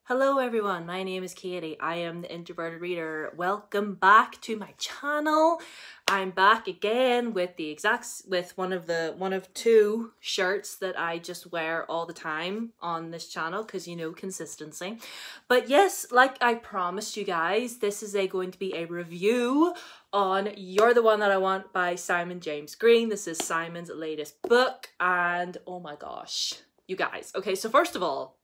Hello everyone, my name is Katie. I am the Introverted Reader. Welcome back to my channel. I'm back again with one of two shirts that I just wear all the time on this channel because you know, consistency. But yes, like I promised you guys, this is going to be a review on You're the One That I Want by Simon James Green. This is Simon's latest book and oh my gosh, you guys. Okay, so first of all,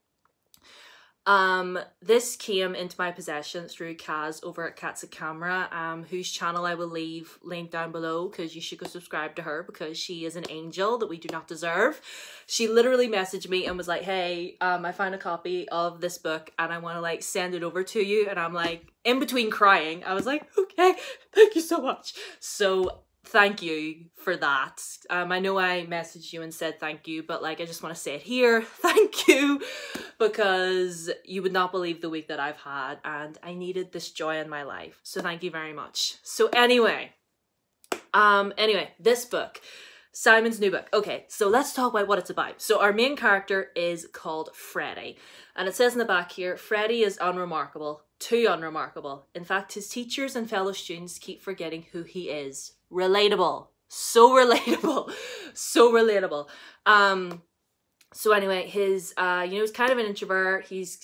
this came into my possession through Kaz over at Cats at Camera, whose channel I will leave linked down below because you should go subscribe to her because she is an angel that we do not deserve. She literally messaged me and was like, hey, I found a copy of this book and I want to like send it over to you. And I'm like, in between crying, I was like, okay, thank you so much. So thank you for that. I know I messaged you and said thank you, but like I just want to say it here, thank you, because you would not believe the week that I've had and I needed this joy in my life. So thank you very much. So anyway, this book, Simon's new book. Okay, so let's talk about what it's about. So our main character is called Freddie, and it says in the back here, Freddie is unremarkable, too unremarkable. In fact, his teachers and fellow students keep forgetting who he is. Relatable. So relatable. So relatable. So anyway, his he's kind of an introvert. He's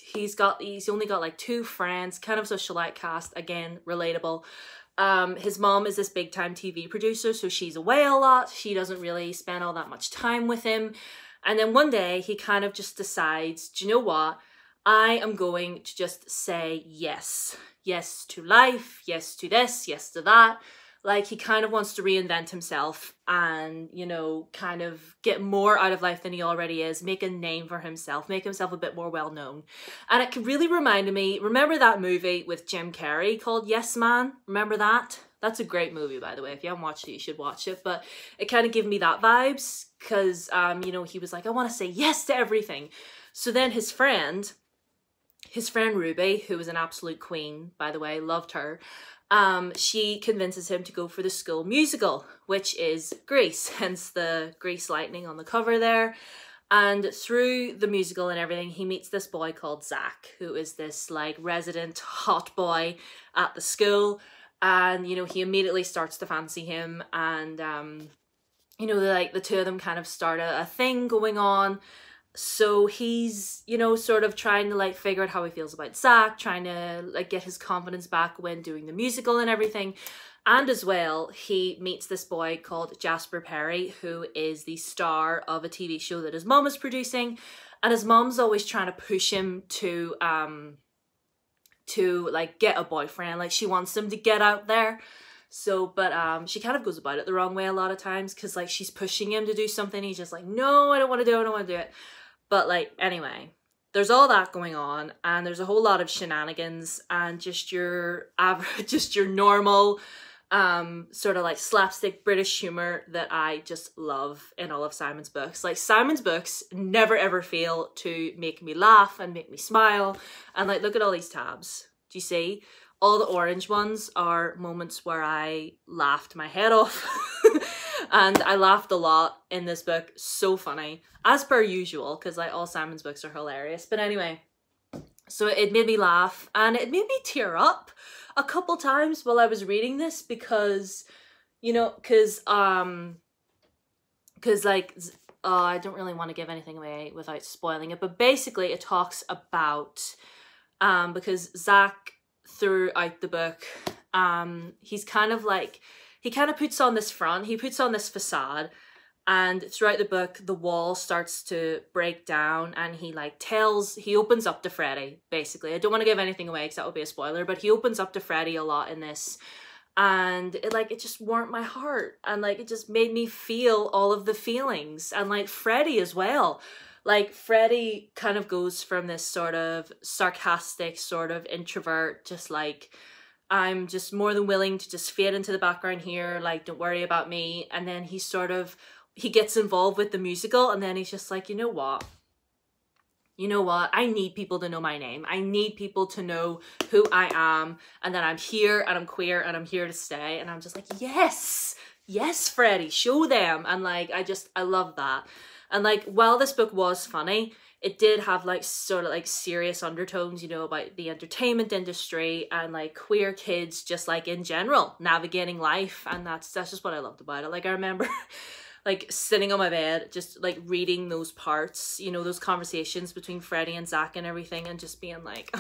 only got like 2 friends, kind of social outcast, again, relatable. His mom is this big time TV producer, so she's away a lot. She doesn't really spend all that much time with him. And then one day he kind of just decides, do you know what? I am going to just say yes. Yes to life, yes to this, yes to that. Like, he kind of wants to reinvent himself and, you know, kind of get more out of life than he already is, make a name for himself, make himself a bit more well-known. And it really reminded me, remember that movie with Jim Carrey called Yes Man? Remember that? That's a great movie, by the way. If you haven't watched it, you should watch it. But it kind of gave me that vibes because, you know, he was like, I want to say yes to everything. So then his friend Ruby, who was an absolute queen, by the way, loved her, she convinces him to go for the school musical, which is Grease, hence the Grease lightning on the cover there. And through the musical and everything, he meets this boy called Zach, who is this like resident hot boy at the school. And, you know, he immediately starts to fancy him. And, you know, the two of them kind of start a thing going on. So he's, you know, sort of trying to like figure out how he feels about Zach, trying to like get his confidence back when doing the musical and everything. And as well, he meets this boy called Jasper Perry, who is the star of a TV show that his mom is producing. And his mom's always trying to push him to like get a boyfriend. Like, she wants him to get out there. So, but she kind of goes about it the wrong way a lot of times because like she's pushing him to do something. He's just like, no, I don't want to do it. I don't want to do it. But like, anyway, there's all that going on and there's a whole lot of shenanigans and just your average, just your normal sort of like slapstick British humor that I just love in all of Simon's books. Like, Simon's books never ever fail to make me laugh and make me smile. And like, look at all these tabs. Do you see? All the orange ones are moments where I laughed my head off. And I laughed a lot in this book. So funny. As per usual, because like all Simon's books are hilarious. But anyway, so it made me laugh and it made me tear up a couple times while I was reading this because, you know, because like, I don't really want to give anything away without spoiling it. But basically it talks about, because Zach, throughout the book, he's kind of like, he kind of puts on this front, he puts on this facade, and throughout the book the wall starts to break down and he opens up to Freddie, basically. I don't want to give anything away because that would be a spoiler, but he opens up to Freddie a lot in this, and it just warmed my heart and like it just made me feel all of the feelings. And like Freddie as well. Like, Freddie kind of goes from this sort of sarcastic sort of introvert, just like, I'm just more than willing to just fade into the background here, like, don't worry about me. And then he gets involved with the musical and then he's just like, you know what? I need people to know my name. I need people to know who I am and that I'm here and I'm queer and I'm here to stay. And I'm just like, yes, Freddie, show them. And like, I love that. And like, while this book was funny, it did have like sort of like serious undertones, you know, about the entertainment industry and like queer kids just like in general navigating life, and that's just what I loved about it. Like I remember like sitting on my bed just like reading those parts, you know, those conversations between Freddie and Zach and everything, and just being like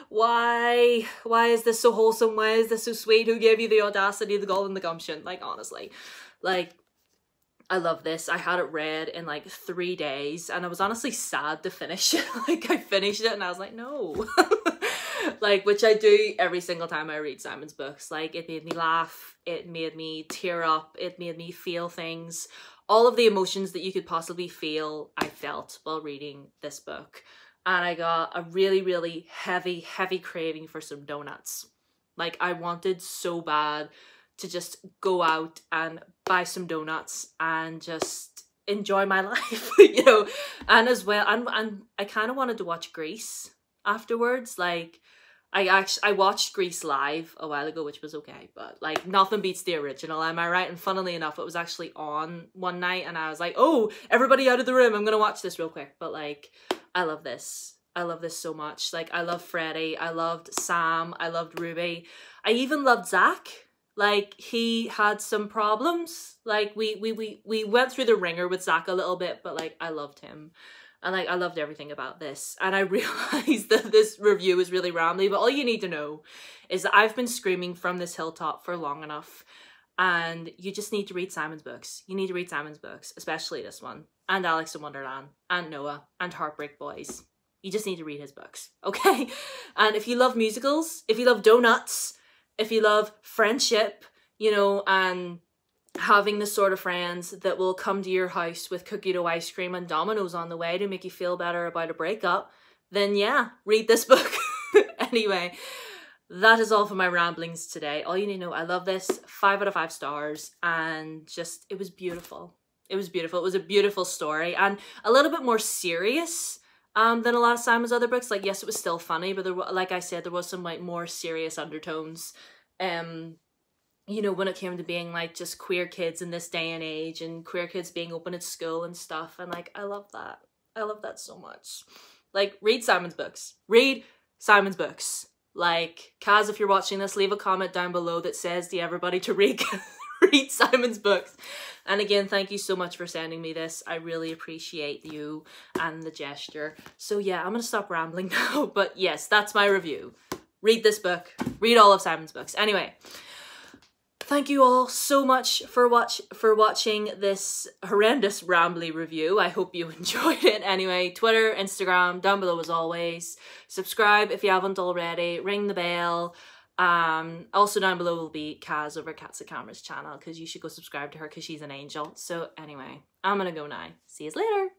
why is this so wholesome, why is this so sweet, who gave you the audacity, the gall and the gumption? Like honestly, like I love this. I had it read in like 3 days, and I was honestly sad to finish it. Like I finished it and I was like, no. Like, which I do every single time I read Simon's books. Like it made me laugh, it made me tear up, it made me feel things. All of the emotions that you could possibly feel, I felt while reading this book. And I got a really, really heavy craving for some donuts. Like I wanted so bad to just go out and buy some donuts and just enjoy my life, you know. And as well, and I kind of wanted to watch Grease afterwards. Like I watched Grease live a while ago, which was okay, but like nothing beats the original, am I right? And funnily enough, it was actually on one night and I was like, oh, everybody out of the room, I'm gonna watch this real quick. But like, I love this. I love this so much. Like I love Freddie, I loved Sam, I loved Ruby. I even loved Zach. Like he had some problems. Like we went through the ringer with Zach a little bit, but like I loved him. And like I loved everything about this. And I realized that this review is really rambly, but all you need to know is that I've been screaming from this hilltop for long enough. And you just need to read Simon's books. You need to read Simon's books, especially this one. And Alice in Wonderland. And Noah. And Heartbreak Boys. You just need to read his books. Okay? And if you love musicals, if you love donuts, if you love friendship, you know, and having the sort of friends that will come to your house with cookie dough ice cream and Dominoes on the way to make you feel better about a breakup, then yeah, read this book. Anyway, that is all for my ramblings today. All you need to know, I love this. 5 out of 5 stars, and just, it was beautiful. It was beautiful. It was a beautiful story and a little bit more serious than a lot of Simon's other books. Like, yes, it was still funny, but there, like I said, there was some like more serious undertones. You know, when it came to being like just queer kids in this day and age, and queer kids being open at school and stuff. And like, I love that. I love that so much. Like, read Simon's books. Read Simon's books. Like, Kaz, if you're watching this, leave a comment down below that says to everybody to read read Simon's books. And again, thank you so much for sending me this. I really appreciate you and the gesture. So yeah, I'm gonna stop rambling now. But yes, that's my review. Read this book. Read all of Simon's books. Anyway, thank you all so much for watching this horrendous rambly review. I hope you enjoyed it. Anyway, Twitter, Instagram, down below as always. Subscribe if you haven't already. Ring the bell. Also down below will be Kaz over Cats at Cameras channel, because you should go subscribe to her because she's an angel. So anyway, I'm gonna go now. See you later.